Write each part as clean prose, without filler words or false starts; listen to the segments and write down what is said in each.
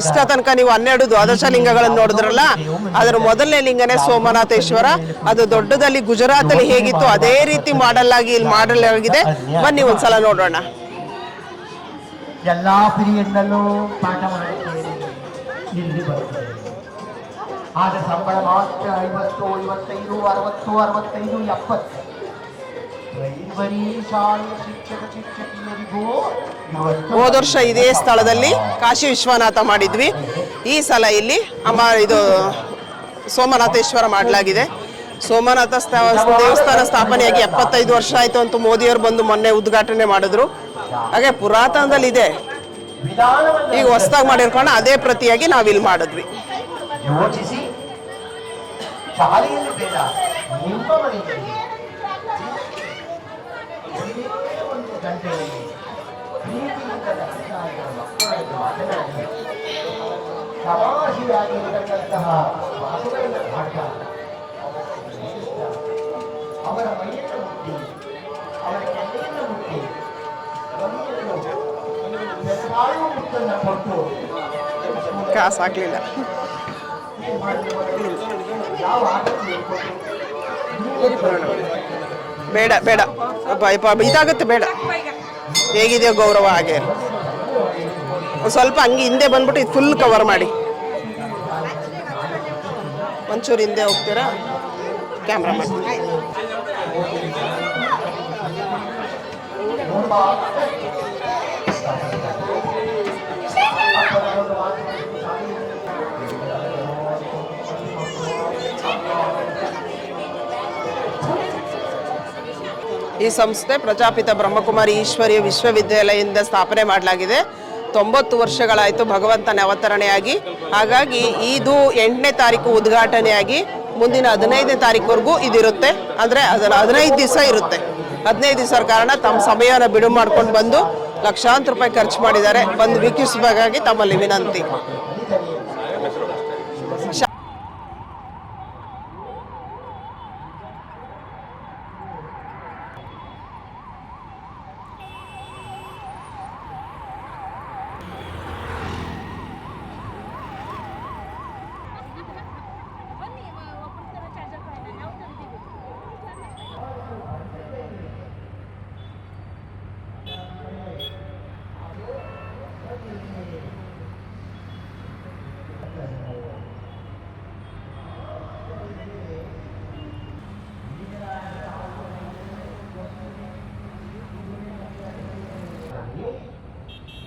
ಇಷ್ಟ ತನಕ ನೀವು 12 ದ್ವಾದಶ ಲಿಂಗಗಳನ್ನು ನೋಡಿದ್ರಲ್ಲ, ಅದರ ಮೊದಲನೇ ಲಿಂಗನೇ ಸೋಮನಾಥೇಶ್ವರ. ಅದು ದೊಡ್ಡದಲ್ಲಿ ಗುಜರಾತ್ ಅಲ್ಲಿ ಹೇಗಿತ್ತು ಅದೇ ರೀತಿ ಮಾಡೆಲ್ ಆಗಿ ಇಲ್ಲಿ ಮಾಡಲಾಗಿದೆ. ಬನ್ನಿ ಒಂದ್ಸಲ ನೋಡೋಣ. ಎಲ್ಲಾ ಪಿರಿಯಡ್ನಲ್ಲೂ ಪಾಠ ಮಾಡುತ್ತೇನೆ ಇಲ್ಲಿ ಬರುತ್ತದೆ. ಆಗ ಸಂಬಳ ಮಾತ್ರ 50, 55, 60, 65, 70. ಪ್ರೈಮರಿ ಶಾಲೆ ಶಿಕ್ಷಕಿಯರಿಗೂ ಹೋದ ವರ್ಷ ಇದೇ ಸ್ಥಳದಲ್ಲಿ ಕಾಶಿ ವಿಶ್ವನಾಥ ಮಾಡಿದ್ವಿ. ಈ ಸಲ ಇಲ್ಲಿ ಇದು ಸೋಮನಾಥೇಶ್ವರ ಮಾಡಲಾಗಿದೆ. ಸೋಮನಾಥ ದೇವಸ್ಥಾನ ಸ್ಥಾಪನೆಯಾಗಿ 75 ವರ್ಷ ಆಯಿತು ಅಂತ ಮೋದಿಯವರು ಬಂದು ಮೊನ್ನೆ ಉದ್ಘಾಟನೆ ಮಾಡಿದ್ರು. ಹಾಗೆ ಪುರಾತನದಲ್ಲಿ ಇದೆ, ಈಗ ಹೊಸದಾಗಿ ಮಾಡಿರ್ಕೊಂಡು ಅದೇ ಪ್ರತಿಯಾಗಿ ನಾವಿಲ್ಲಿ ಮಾಡಿದ್ವಿ. ಯೋಚಿಸಿ, ಶಾಲೆಯಲ್ಲಿ ಬೇಡ, ನಿಮ್ಮ ಮನೆಯಲ್ಲಿ ಒಂದು ಗಂಟೆಯಲ್ಲಿ ಪ್ರೀತಿಯಿಂದ ಮಕ್ಕಳನ್ನು ಮಾತನಾಡಿ ತಮಾಷೆಯಾಗಿರತಕ್ಕಂತಹ ಮಾತುಗಳನ್ನು ಮಾಡ್ತಾ ಅವರ ಮೈಯನ್ನು ಮುಟ್ಟಿ, ಅವರ ಕೆನ್ನೆಯನ್ನು ಮುಟ್ಟಿ, ಮುಟ್ಟನ್ನು ಕೊಟ್ಟು ಕಾಸಾಗ್ಲಿಲ್ಲ. ಬೇಡ ಬೇಡ ಇದಾಗುತ್ತೆ, ಬೇಡ. ಹೇಗಿದೆಯೋ ಗೌರವ ಹಾಗೆ ಸ್ವಲ್ಪ ಹಂಗೆ ಹಿಂದೆ ಬಂದ್ಬಿಟ್ಟು ಇದು ಫುಲ್ ಕವರ್ ಮಾಡಿ. ಒಂಚೂರು ಹಿಂದೆ ಹೋಗ್ತೀರಾ ಕ್ಯಾಮ್ರಾ ಮಾಡಿ. ಈ ಸಂಸ್ಥೆ ಪ್ರಜಾಪಿತ ಬ್ರಹ್ಮಕುಮಾರಿ ಈಶ್ವರೀಯ ವಿಶ್ವವಿದ್ಯಾಲಯದಿಂದ ಸ್ಥಾಪನೆ ಮಾಡಲಾಗಿದೆ. 90 ವರ್ಷಗಳಾಯಿತು ಭಗವಂತನ ಅವತರಣೆಯಾಗಿ. ಹಾಗಾಗಿ ಇದು 8ನೇ ತಾರೀಕು ಉದ್ಘಾಟನೆಯಾಗಿ ಮುಂದಿನ 15ನೇ ತಾರೀಕುವರೆಗೂ ಇದಿರುತ್ತೆ. ಅಂದರೆ ಅದನ್ನು 15 ದಿವಸ ಇರುತ್ತೆ. 15 ದಿವಸದ ಕಾರಣ ತಮ್ಮ ಸಮಯನ ಬಿಡುವು ಮಾಡ್ಕೊಂಡು ಬಂದು ಲಕ್ಷಾಂತರ ರೂಪಾಯಿ ಖರ್ಚು ಮಾಡಿದ್ದಾರೆ. ಬಂದು ವೀಕ್ಷಿಸಬೇಕಾಗಿ ತಮ್ಮಲ್ಲಿ ವಿನಂತಿ.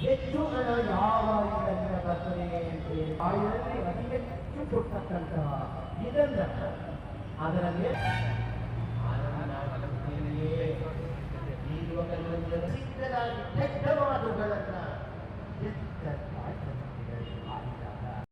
ಹೆಚ್ಚು ಹಣ ಯಾವ ಇದರಿಂದ ಬರ್ತದೆ ಬಾಯಲ್ಲಿ ಅತಿ ಹೆಚ್ಚು ಕೊಟ್ಟಕ್ಕಂತಹ ಇದನ್ನ ಅದರಲ್ಲಿ ಸಿದ್ಧರಾಗಿ